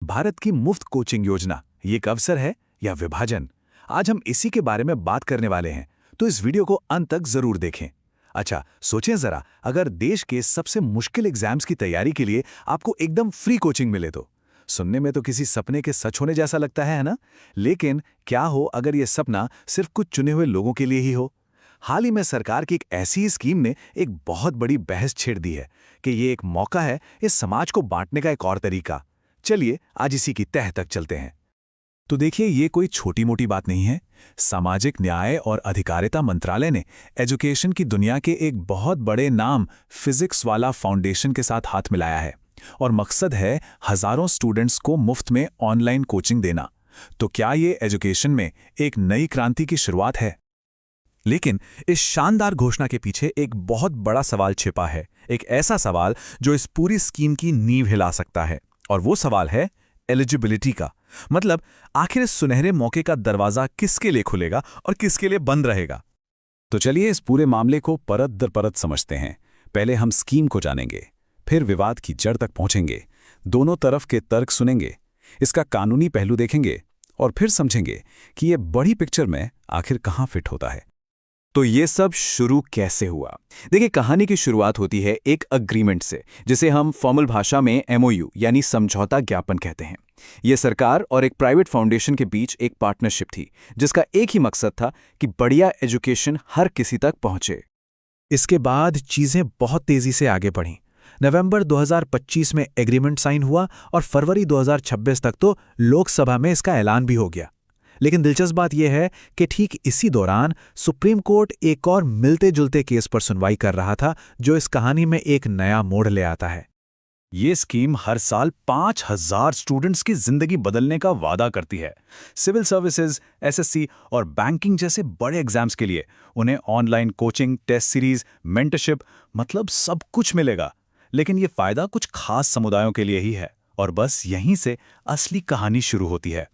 भारत की मुफ्त कोचिंग योजना ये एक अवसर है या विभाजन? आज हम इसी के बारे में बात करने वाले हैं, तो इस वीडियो को अंत तक जरूर देखें। अच्छा, सोचें जरा, अगर देश के सबसे मुश्किल एग्जाम्स की तैयारी के लिए आपको एकदम फ्री कोचिंग मिले तो सुनने में तो किसी सपने के सच होने जैसा लगता है ना? लेकिन क्या हो अगर ये सपना सिर्फ कुछ चुने हुए लोगों के लिए ही हो? हाल ही में सरकार की एक ऐसी ही स्कीम ने एक बहुत बड़ी बहस छेड़ दी है कि ये एक मौका है इस समाज को बांटने का एक और तरीका। चलिए आज इसी की तह तक चलते हैं। तो देखिए, ये कोई छोटी मोटी बात नहीं है। सामाजिक न्याय और अधिकारिता मंत्रालय ने एजुकेशन की दुनिया के एक बहुत बड़े नाम फिजिक्स वाला फाउंडेशन के साथ हाथ मिलाया है और मकसद है हजारों स्टूडेंट्स को मुफ्त में ऑनलाइन कोचिंग देना। तो क्या ये एजुकेशन में एक नई क्रांति की शुरुआत है? लेकिन इस शानदार घोषणा के पीछे एक बहुत बड़ा सवाल छिपा है, एक ऐसा सवाल जो इस पूरी स्कीम की नींव हिला सकता है, और वो सवाल है एलिजिबिलिटी का। मतलब आखिर इस सुनहरे मौके का दरवाजा किसके लिए खुलेगा और किसके लिए बंद रहेगा? तो चलिए इस पूरे मामले को परत दर परत समझते हैं। पहले हम स्कीम को जानेंगे, फिर विवाद की जड़ तक पहुंचेंगे, दोनों तरफ के तर्क सुनेंगे, इसका कानूनी पहलू देखेंगे और फिर समझेंगे कि ये बड़ी पिक्चर में आखिर कहां फिट होता है। तो ये सब शुरू कैसे हुआ? देखिए, कहानी की शुरुआत होती है एक अग्रीमेंट से, जिसे हम फॉर्मल भाषा में एमओयू यानी समझौता ज्ञापन कहते हैं। यह सरकार और एक प्राइवेट फाउंडेशन के बीच एक पार्टनरशिप थी, जिसका एक ही मकसद था कि बढ़िया एजुकेशन हर किसी तक पहुंचे। इसके बाद चीजें बहुत तेजी से आगे बढ़ीं। नवंबर 2025 में एग्रीमेंट साइन हुआ और फरवरी 2026 तक तो लोकसभा में इसका ऐलान भी हो गया। लेकिन दिलचस्प बात यह है कि ठीक इसी दौरान सुप्रीम कोर्ट एक और मिलते जुलते केस पर सुनवाई कर रहा था, जो इस कहानी में एक नया मोड़ ले आता है। ये स्कीम हर साल 5000 स्टूडेंट्स की जिंदगी बदलने का वादा करती है। सिविल सर्विसेज, एसएससी और बैंकिंग जैसे बड़े एग्जाम्स के लिए उन्हें online coaching, test series, mentorship, मतलब सब कुछ मिलेगा। लेकिन ये फायदा कुछ खास समुदायों के लिए ही है, और बस यहीं से असली कहानी शुरू होती है।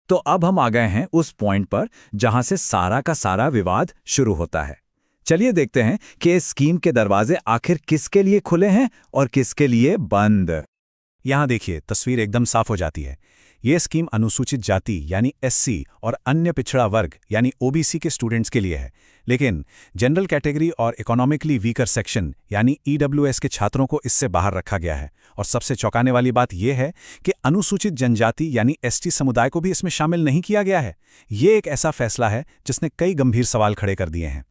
तो अब हम आ गए हैं उस पॉइंट पर जहां से सारा का सारा विवाद शुरू होता है। चलिए देखते हैं कि इस स्कीम के दरवाजे आखिर किसके लिए खुले हैं और किसके लिए बंद। यहां देखिए, तस्वीर एकदम साफ हो जाती है। यह स्कीम अनुसूचित जाति यानी एससी और अन्य पिछड़ा वर्ग यानी ओबीसी के स्टूडेंट्स के लिए है। लेकिन जनरल कैटेगरी और इकोनॉमिकली वीकर सेक्शन यानी ईडब्ल्यूएस के छात्रों को इससे बाहर रखा गया है। और सबसे चौंकाने वाली बात यह है कि अनुसूचित जनजाति यानी एसटी समुदाय को भी इसमें शामिल नहीं किया गया है। यह एक ऐसा फैसला है जिसने कई गंभीर सवाल खड़े कर दिए हैं।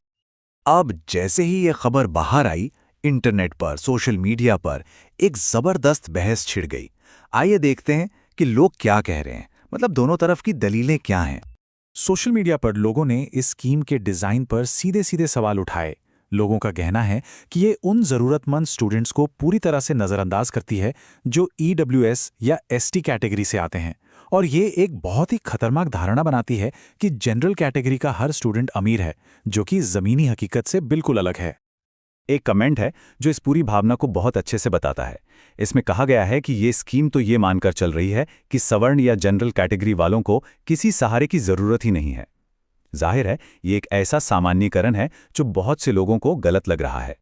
अब जैसे ही यह खबर बाहर आई, इंटरनेट पर, सोशल मीडिया पर एक जबरदस्त बहस छिड़ गई। आइए देखते हैं कि लोग क्या कह रहे हैं, मतलब दोनों तरफ की दलीलें क्या हैं। सोशल मीडिया पर लोगों ने इस स्कीम के डिजाइन पर सीधे सीधे सवाल उठाए। लोगों का कहना है कि ये उन जरूरतमंद स्टूडेंट्स को पूरी तरह से नजरअंदाज करती है जो ईडब्ल्यूएस या एसटी कैटेगरी से आते हैं, और ये एक बहुत ही खतरनाक धारणा बनाती है कि जनरल कैटेगरी का हर स्टूडेंट अमीर है, जो कि जमीनी हकीकत से बिल्कुल अलग है। एक कमेंट है जो इस पूरी भावना को बहुत अच्छे से बताता है। इसमें कहा गया है कि ये स्कीम तो ये मानकर चल रही है कि सवर्ण या जनरल कैटेगरी वालों को किसी सहारे की जरूरत ही नहीं है। जाहिर है, ये एक ऐसा सामान्यीकरण है जो बहुत से लोगों को गलत लग रहा है।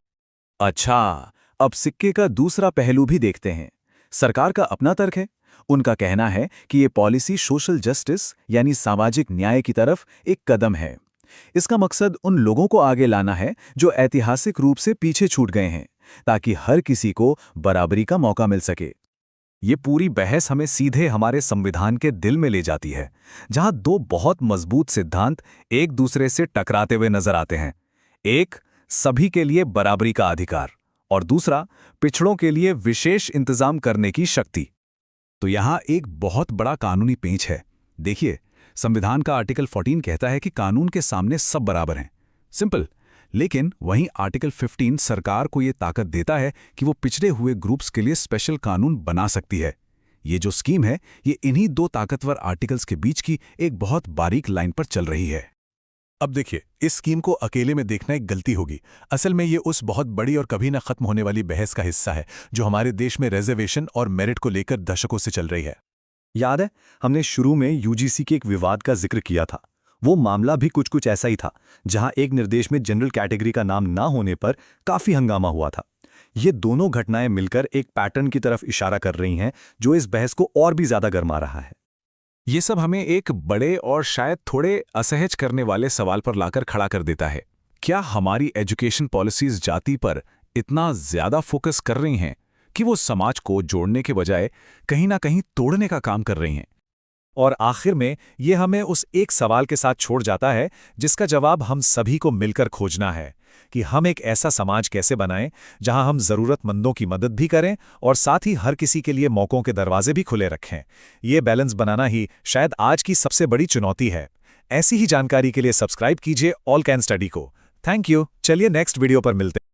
अच्छा, अब सिक्के का दूसरा पहलू भी देखते हैं। सरकार का अपना तर्क है। उनका कहना है कि ये पॉलिसी सोशल जस्टिस यानी सामाजिक न्याय की तरफ एक कदम है। इसका मकसद उन लोगों को आगे लाना है जो ऐतिहासिक रूप से पीछे छूट गए हैं, ताकि हर किसी को बराबरी का मौका मिल सके। ये पूरी बहस हमें सीधे हमारे संविधान के दिल में ले जाती है, जहां दो बहुत मजबूत सिद्धांत एक दूसरे से टकराते हुए नजर आते हैं। एक, सभी के लिए बराबरी का अधिकार, और दूसरा, पिछड़ों के लिए विशेष इंतजाम करने की शक्ति। तो यहां एक बहुत बड़ा कानूनी पेंच है। देखिए, संविधान का आर्टिकल 14 कहता है कि कानून के सामने सब बराबर हैं, सिंपल। लेकिन वहीं आर्टिकल 15 सरकार को यह ताकत देता है कि वो पिछड़े हुए ग्रुप्स के लिए स्पेशल कानून बना सकती है। ये जो स्कीम है, ये इन्हीं दो ताकतवर आर्टिकल्स के बीच की एक बहुत बारीक लाइन पर चल रही है। अब देखिए, इस स्कीम को अकेले में देखना एक गलती होगी। असल में ये उस बहुत बड़ी और कभी न खत्म होने वाली बहस का हिस्सा है जो हमारे देश में रिजर्वेशन और मेरिट को लेकर दशकों से चल रही है। याद है, हमने शुरू में यूजीसी के एक विवाद का जिक्र किया था। वो मामला भी कुछ ऐसा ही था, जहां एक निर्देश में जनरल कैटेगरी का नाम ना होने पर काफी हंगामा हुआ था। ये दोनों घटनाएं मिलकर एक पैटर्न की तरफ इशारा कर रही हैं जो इस बहस को और भी ज्यादा गरमा रहा है। ये सब हमें एक बड़े और शायद थोड़े असहज करने वाले सवाल पर लाकर खड़ा कर देता है। क्या हमारी एजुकेशन पॉलिसीज जाति पर इतना ज्यादा फोकस कर रही हैं कि वो समाज को जोड़ने के बजाय कहीं ना कहीं तोड़ने का काम कर रही हैं? और आखिर में ये हमें उस एक सवाल के साथ छोड़ जाता है जिसका जवाब हम सभी को मिलकर खोजना है कि हम एक ऐसा समाज कैसे बनाएं जहां हम जरूरतमंदों की मदद भी करें और साथ ही हर किसी के लिए मौकों के दरवाजे भी खुले रखें। ये बैलेंस बनाना ही शायद आज की सबसे बड़ी चुनौती है। ऐसी ही जानकारी के लिए सब्सक्राइब कीजिए ऑल कैन स्टडी को। Thank you. चलिए नेक्स्ट वीडियो पर मिलते हैं।